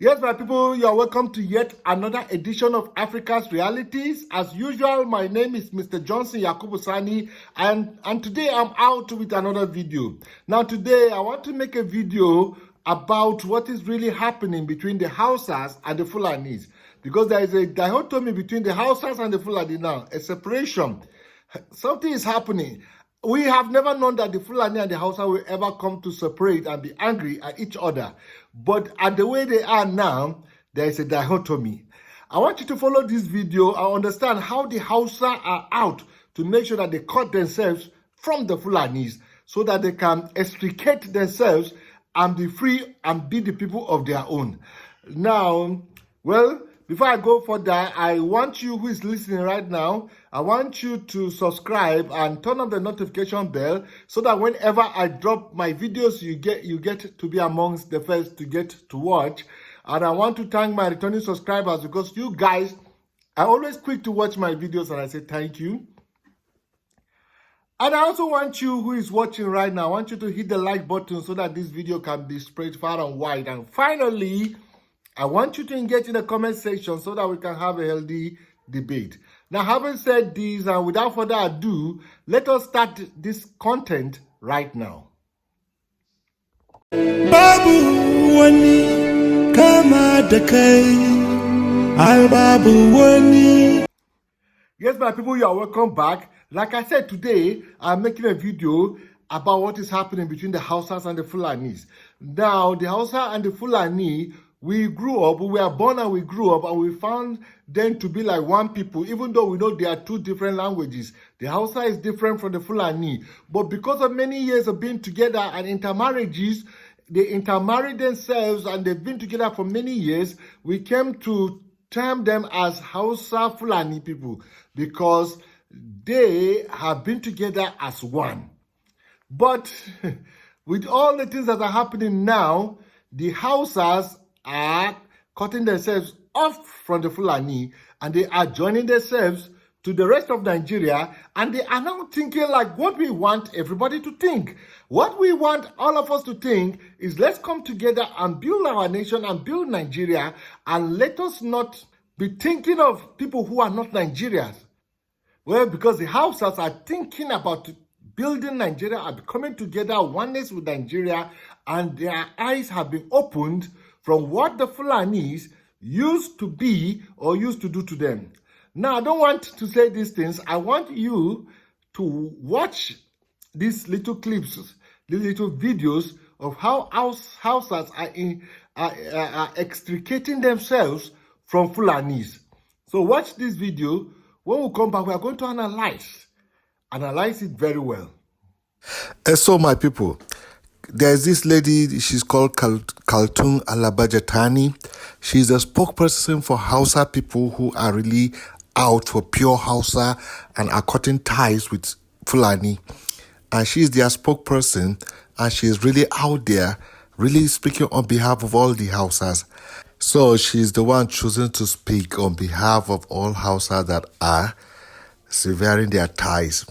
Yes, my people, you are welcome to yet another edition of Africa's Realities. As usual, my name is Mr. Johnson Yakubu Sani, and today I'm out with another video. Now, today I want to make a video about what is really happening between the Hausas and the Fulanis, because there is a dichotomy between the Hausas and the Fulani now, a separation. Something is happening. We have never known that the Fulani and the Hausa will ever come to separate and be angry at each other. But at the way they are now, there is a dichotomy. I want you to follow this video and understand how the Hausa are out to make sure that they cut themselves from the Fulanis so that they can extricate themselves and be free and be the people of their own. Now, well, before I go further, I want you who is listening right now, I want you to subscribe and turn on the notification bell so that whenever I drop my videos, you get to be amongst the first to get to watch. And I want to thank my returning subscribers because you guys are always quick to watch my videos, and I say thank you. And I also want you who is watching right now, I want you to hit the like button so that this video can be spread far and wide. And finally, I want you to engage in the comment section so that we can have a healthy debate. Now, having said this, and without further ado, let us start this content right now. Babu wani kama da kai, ai babu wani. Yes, my people, you are welcome back. Like I said, today, I'm making a video about what is happening between the Hausas and the Fulanis. Now, the Hausa and the Fulani, we grew up, we were born and we grew up, and we found them to be like one people, even though we know they are two different languages. The Hausa is different from the Fulani. But because of many years of being together and intermarriages, they intermarried themselves and they've been together for many years, we came to term them as Hausa Fulani people because they have been together as one. But with all the things that are happening now, the Hausas are cutting themselves off from the Fulani and they are joining themselves to the rest of Nigeria, and they are now thinking like what we want everybody to think. What we want all of us to think is let's come together and build our nation and build Nigeria, and let us not be thinking of people who are not Nigerians. Well, because the Hausas are thinking about building Nigeria and coming together oneness with Nigeria, and their eyes have been opened from what the Fulanis used to be or used to do to them. Now, I don't want to say these things. I want you to watch these little clips, these little videos of how Hausas are extricating themselves from Fulanis. So watch this video. When we come back, we are going to analyze it very well. So, my people, there's this lady, she's called Kaltung Alabajatani. She's a spokesperson for Hausa people who are really out for pure Hausa and are cutting ties with Fulani. And she's their spokesperson, and she's really out there, really speaking on behalf of all the Hausas. So she's the one choosing to speak on behalf of all Hausa that are severing their ties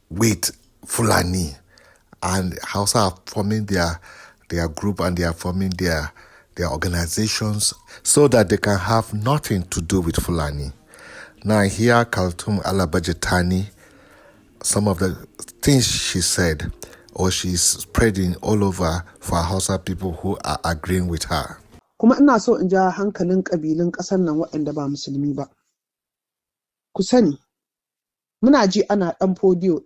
with Fulani. And Hausa are forming their group, and they are forming their organizations so that they can have nothing to do with Fulani. Now here Kaltum Alabajatani, some of the things she said or she's spreading all over for Hausa people who are agreeing with her. Kuma ina so in ja hankalin kabilun ƙasar nan waɗanda ba musulmi ba. Ku sani, muna ji ana ɗan fodiyo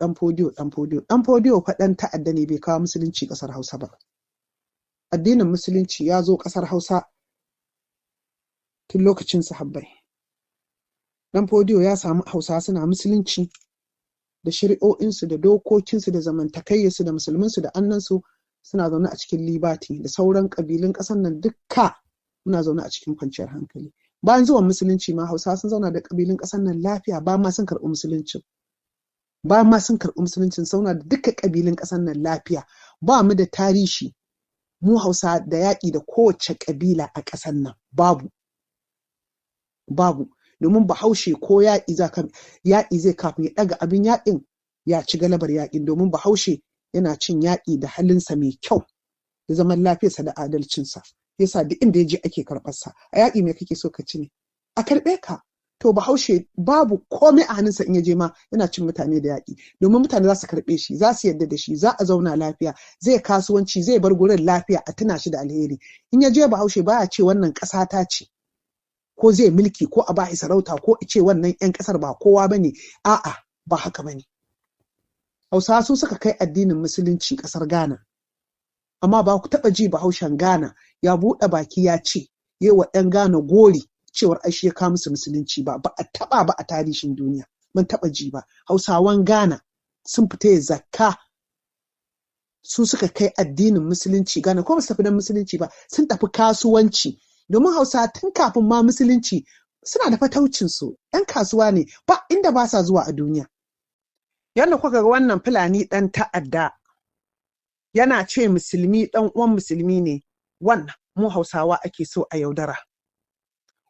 fa ɗan ta'adda ne, bai kawo musulunci ƙasar Hausa ba. Addinin musulunci ya zo ƙasar Hausa tun lokacin sahabbai. Ɗan fodiyo ya samu Hausa suna musulunci da shari'o'insu da dokokinsu da zamantakayyarsu da musulminsu da annansu, suna zaune a cikin libati da sauran ƙabilun ƙasar nan dukka muna zaune a cikin kwanciyar hankali. Bayan zuwan musulunci ma Hausa sun zauna da ƙabilun ƙasar nan lafiya, ba ma sun karɓi musuluncin, zauna da duka ƙabilun ƙasar nan lafiya. Ba mu da tarihi mu Hausa da yaƙi da kowace ƙabila a ƙasar nan, babu. Domin Bahaushe ko yaƙi zai kafin ya ɗaga abin yaƙin ya ci galabar yaƙin, domin Bahaushe yana cin yaƙi da halinsa mai kyau da zaman lafiyarsa da adalcinsa. yasa duk inda yaje ake karɓar sa. A yaƙi me kake so ka ci ne? A karɓe ka. To Bahaushe babu komai a hannunsa in yaje ma yana cin mutane da yaƙi. Domin mutane za su karɓe shi, za su yarda da shi, za a zauna lafiya, zai kasuwanci, zai bar gurin lafiya a tuna shi da alheri. In yaje Bahaushe baya ce wannan ƙasa ta ce. Ko zai mulki ko a bashi sarauta ko ce wannan 'yan ƙasar ba kowa bane. A'a, ba haka bane. Hausawa su suka kai addinin musulunci ƙasar Ghana. Amma ba ku taɓa ji Bahaushen Ghana ya buɗe baki ya ce wa 'yan Ghana gori cewar ai shi ya kawo musu musulunci ba a taɓa ba a tarihin duniya. Mun taɓa ji ba. Hausawan Ghana sun fita ya zakka, su suka kai addinin musulunci Ghana, ko ba su tafi don musulunci ba, sun tafi kasuwanci. Domin Hausa tun kafin ma musulunci suna da fataucinsu, 'yan kasuwa ne, ba inda ba sa zuwa a duniya. Yanda kuka ga wannan Fulani ɗan ta'adda yana ce musulmi ɗan uwan musulmi ne, wannan mu Hausawa ake so a yaudara.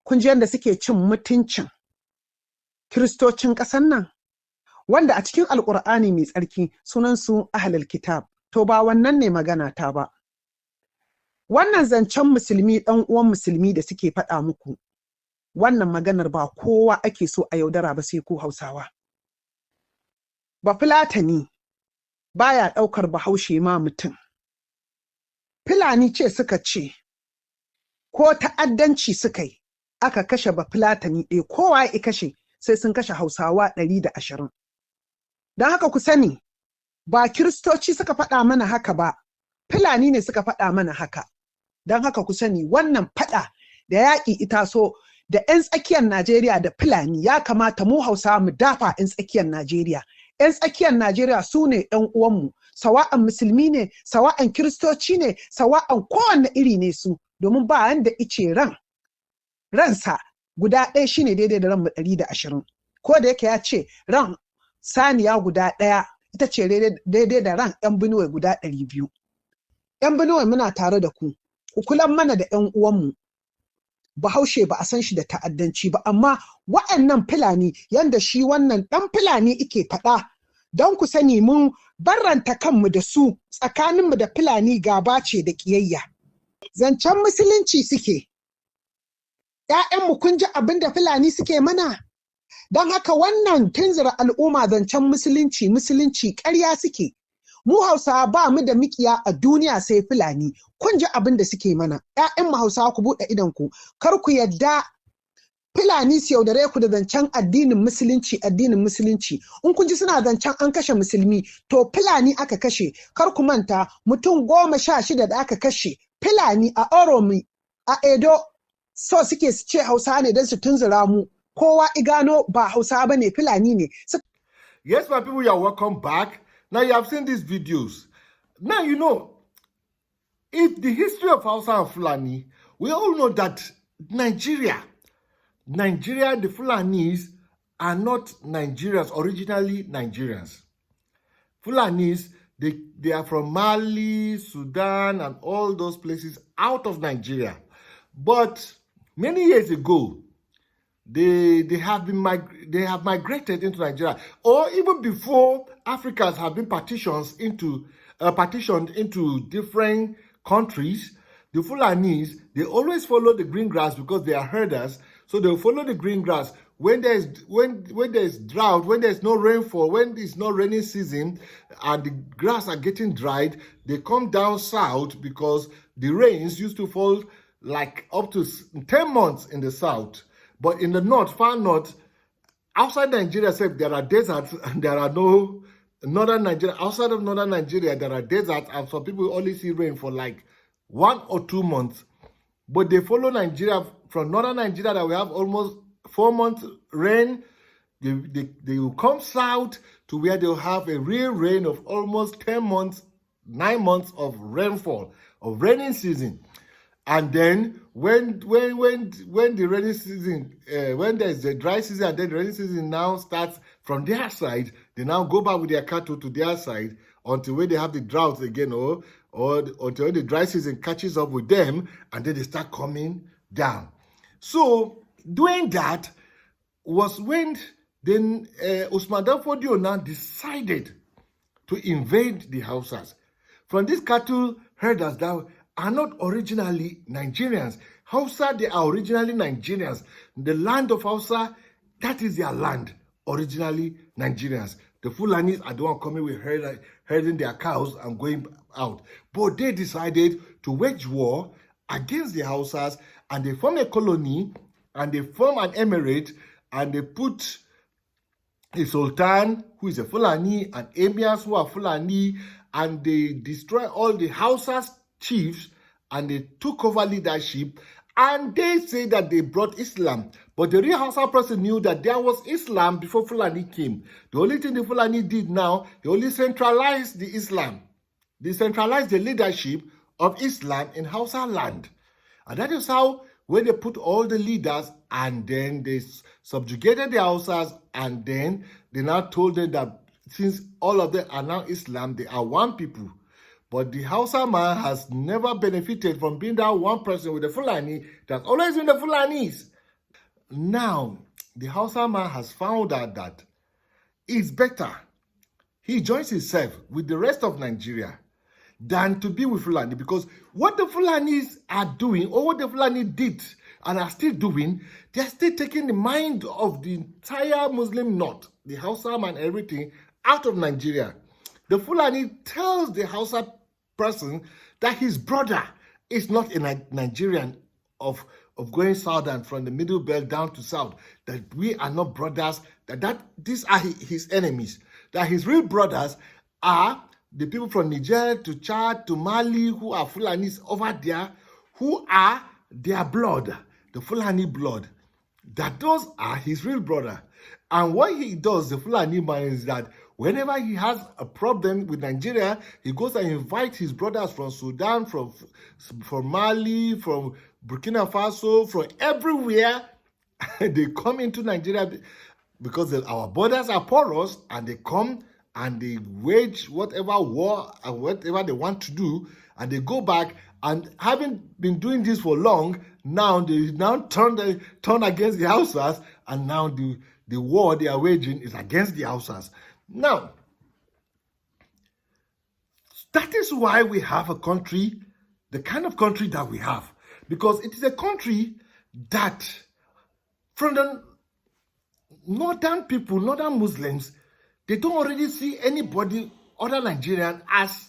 Kun ji yanda suke cin mutuncin Kiristocin ƙasar nan, wanda a cikin Alƙur'ani mai tsarki sunansu ahlul kitab. To ba wannan ne magana ta ba. Wannan zancen musulmi ɗan uwan musulmi da suke faɗa muku, wannan maganar ba kowa ake so a yaudara ba sai ku Hausawa. Bafulatani baya ɗaukar Bahaushe ma mutum. Fulani ce suka ce, ko ta'addanci suka yi, aka kashe Bafulatani ɗaya, kowa ya kashe sai sun kashe Hausawa 120. Don haka ku sani, ba Kiristoci suka faɗa mana haka ba, Fulani ne suka faɗa mana haka. Don haka ku sani wannan faɗa da yaƙi ita so da 'yan tsakiyar Najeriya da Fulani ya kamata mu Hausawa mu dafa 'yan tsakiyar Najeriya. 'Yan tsakiyar Najeriya su ne 'yan uwanmu, sawa'an musulmi ne, sawa'an Kiristoci ne, sawa'an kowanne iri ne su, domin ba yanda ice ransa guda ɗaya shine daidai da ran 120. Ko da yake ya ce ran saniya guda ɗaya ita ce daidai da ran 'yan Benue guda 200. 'Yan Benue muna tare da ku kulan mana da 'yan uwanmu. Bahaushe ba a san shi da ta'addanci ba, amma wa'annan Fulani yanda shi wannan ɗan Fulani ike faɗa, don ku sani mun barranta kanmu da su, tsakaninmu da Fulani gaba ce da ƙiyayya. Zancen musulunci suke. ‘Ya'yanmu kun ji abin da Fulani suke mana? Don haka wannan tunzura al'umma zancen musulunci ƙarya suke. Mu Hausawa ba mu da mikiya a duniya sai Fulani. Kun ji abin da suke mana. ‘Ya'yanmu Hausawa ku buɗe idonku, kar ku yadda Fulani su yaudare ku da zancen addinin musulunci. In kun ji suna zancen an kashe musulmi, to Fulani aka kashe. Kar ku manta mutum 16 da aka kashe Fulani a Oromi, a Edo, so suke su ce Hausa ne don su tunzura mu. Kowa igano ba Hausa bane, Fulani ne. Yes, my people, you are welcome back. Now you have seen these videos. Now you know, if the history of Hausa and Fulani, we all know that Nigeria, the Fulanis are not Nigerians, originally Nigerians. Fulanis, they are from Mali, Sudan, and all those places out of Nigeria. But many years ago, they have migrated into Nigeria, or even before Africans have been partitioned into different countries. The Fulanis, they always follow the green grass because they are herders, so they'll follow the green grass. When there's drought, when there's no rainfall, when it's not rainy season, and the grass are getting dried, they come down south because the rains used to fall like up to 10 months in the south. But in the north, far north, outside Nigeria, there are deserts and there are no northern Nigeria. Outside of northern Nigeria, there are deserts, and some people only see rain for like 1 or 2 months. But they follow Nigeria from northern Nigeria that we have almost 4 months rain. They will come south to where they'll have a real rain of almost 10 months, 9 months of rainfall, of raining season. And then when the rainy season, when there's the dry season and then the rainy season now starts from their side, they now go back with their cattle to their side until when they have the drought again, or until the dry season catches up with them, and then they start coming down. So doing that was when then Usman Danfodio now decided to invade the Hausas. From these cattle herders that are not originally Nigerians. Hausa, they are originally Nigerians. The land of Hausa, that is their land, originally Nigerians. The Fulanis are the one coming with herding their cows and going out. But they decided to wage war against the Hausas, and they form a colony, and they form an emirate, and they put a sultan who is a Fulani and emirs who are Fulani, and they destroy all the Hausas chiefs, and they took over leadership, and they say that they brought Islam. But the real Hausa person knew that there was Islam before Fulani came. The only thing the Fulani did now, they only centralized the Islam. They centralized the leadership of Islam in Hausa land. And that is how, when they put all the leaders, and then they subjugated the Hausas, and then they now told them that since all of them are now Islam, they are one people. But the Hausa man has never benefited from being that one person with the Fulani. That's always been the Fulanis. Now, the Hausa man has found out that it's better he joins himself with the rest of Nigeria than to be with Fulani, because what the Fulanis are doing, or what the Fulani did and are still doing, they're still taking the mind of the entire Muslim North, the Hausa man, everything, out of Nigeria. The Fulani tells the Hausa person that his brother is not a Nigerian of going southern from the middle belt down to south, that we are not brothers, that these are his enemies, that his real brothers are the people from Niger to Chad to Mali who are Fulanis over there, who are their blood, the Fulani blood, that those are his real brother. And what he does, the Fulani man, is that whenever he has a problem with Nigeria, he goes and invites his brothers from Sudan, from Mali, from Burkina Faso, from everywhere. They come into Nigeria because our borders are porous, and they come and they wage whatever war and whatever they want to do, and they go back. And having been doing this for long, now they turn against the Hausas, and now the war they are waging is against the Hausas. Now, that is why we have a country, the kind of country that we have, because it is a country that, from the northern people, northern Muslims, they don't already see anybody other Nigerian as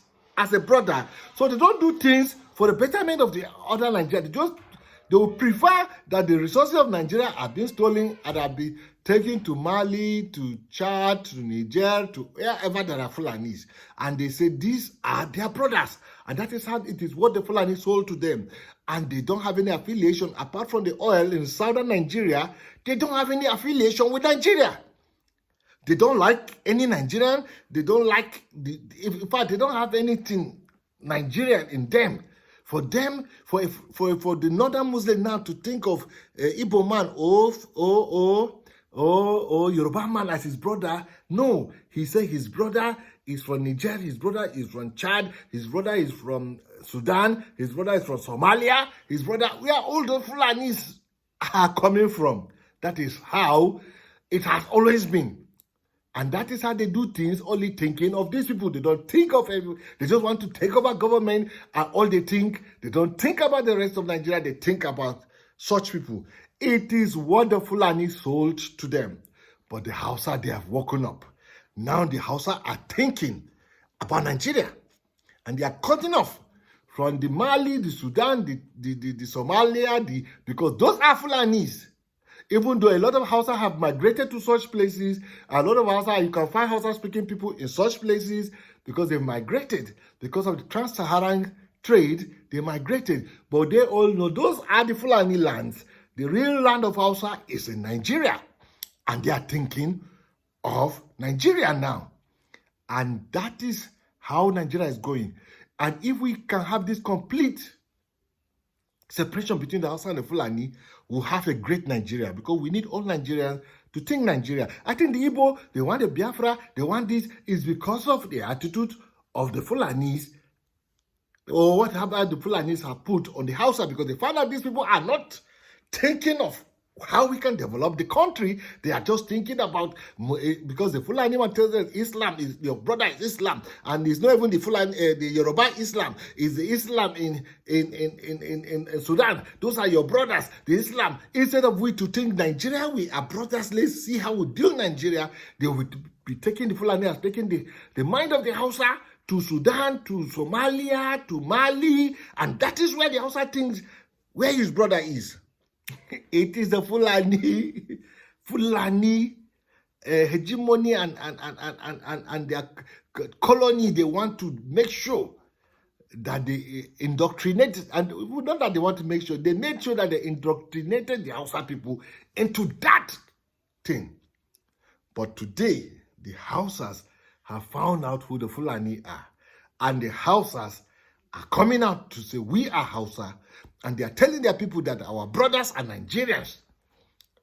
a brother. So they don't do things for the betterment of the other Nigerian. They will prefer that the resources of Nigeria are being stolen and are being taken to Mali, to Chad, to Niger, to wherever there are Fulanis. And they say these are their brothers. And that is how it is what the Fulani sold to them. And they don't have any affiliation, apart from the oil in southern Nigeria, they don't have any affiliation with Nigeria. They don't like any Nigerian. They don't like, in fact, they don't have anything Nigerian in them. For them, for the northern Muslim now to think of Igbo man or Yoruba man as his brother, no. He said his brother is from Niger, his brother is from Chad, his brother is from Sudan, his brother is from Somalia, his brother, where all the Fulanis are coming from. That is how it has always been. And that is how they do things, only thinking of these people. They don't think of everything. They just want to take over government, and all they don't think about the rest of Nigeria, they think about such people. It is what the Fulani sold to them. But the Hausa, they have woken up. Now the Hausa are thinking about Nigeria. And they are cutting off from the Mali, the Sudan, the Somalia, because those are Fulanis. Even though a lot of Hausa have migrated to such places, a lot of Hausa, you can find Hausa-speaking people in such places because they've migrated. Because of the trans-Saharan trade, they migrated. But they all know those are the Fulani lands. The real land of Hausa is in Nigeria. And they are thinking of Nigeria now. And that is how Nigeria is going. And if we can have this complete separation between the Hausa and the Fulani, we'll have a great Nigeria, because we need all Nigerians to think Nigeria. I think the Igbo, they want the Biafra, they want this, is because of the attitude of the Fulanis, or the Fulanis have put on the Hausa, because they found out these people are not thinking of how we can develop the country. They are just thinking about, because the Fulani one tells us Islam is your brother is Islam, and it's not even the Fulani, the Yoruba Islam is the Islam in Sudan. Those are your brothers, the Islam. Instead of we to think Nigeria, we are brothers. Let's see how we deal Nigeria. They will be taking the Fulani as taking the mind of the Hausa to Sudan, to Somalia, to Mali, and that is where the Hausa thinks where his brother is. It is the Fulani hegemony and their colony. They want to make sure that they indoctrinate, and not that they want to make sure, they made sure that they indoctrinated the Hausa people into that thing. But today, the Hausas have found out who the Fulani are, and the Hausas are coming out to say we are Hausa, and they are telling their people that our brothers are Nigerians.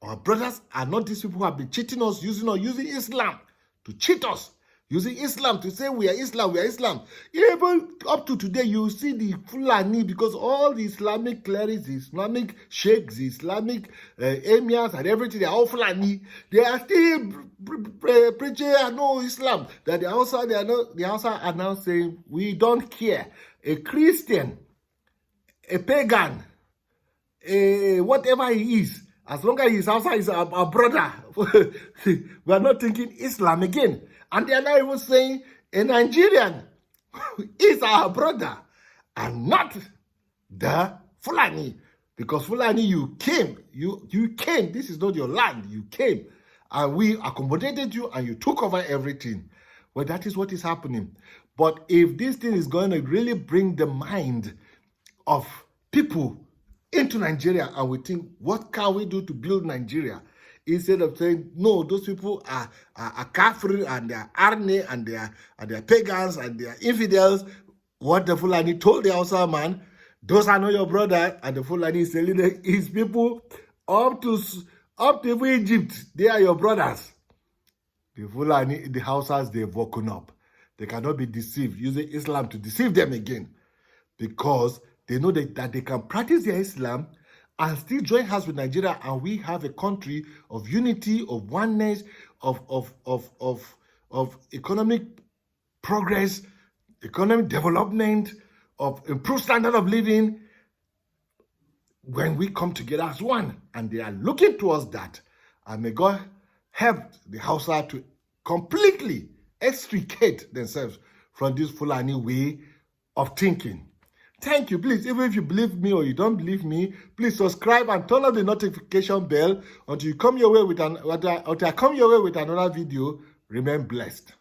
Our brothers are not these people who have been cheating us, using Islam to cheat us, using Islam to say we are Islam, we are Islam. Even up to today, you see the Fulani, because all the Islamic clerics, the Islamic sheikhs, the Islamic emirs and everything, they are all Fulani. They are still preaching no Islam. That the Hausa are now saying we don't care. A Christian, a pagan, whatever he is, as long as his Hausa is our brother, we are not thinking Islam again. And they are now even saying a Nigerian is our brother and not the Fulani. Because Fulani, you came, you came, this is not your land, you came, and we accommodated you and you took over everything. Well, that is what is happening. But if this thing is going to really bring the mind of people into Nigeria, and we think, what can we do to build Nigeria? Instead of saying, no, those people are kafir and they are arne and they are pagans and they are infidels. What the Fulani told the Hausa man, those are not your brother, and the Fulani is telling his people up to Egypt, they are your brothers. The Fulani, the Hausas, they've woken up. They cannot be deceived, using Islam to deceive them again, because they know that they can practice their Islam and still join hands with Nigeria, and we have a country of unity, of oneness, of economic progress, economic development, of improved standard of living, when we come together as one. And they are looking towards that. And may God help the Hausa to completely extricate themselves from this Fulani way of thinking. Thank you. Please, even if you believe me or you don't believe me, please subscribe and turn on the notification bell until I come your way with another video. Remain blessed.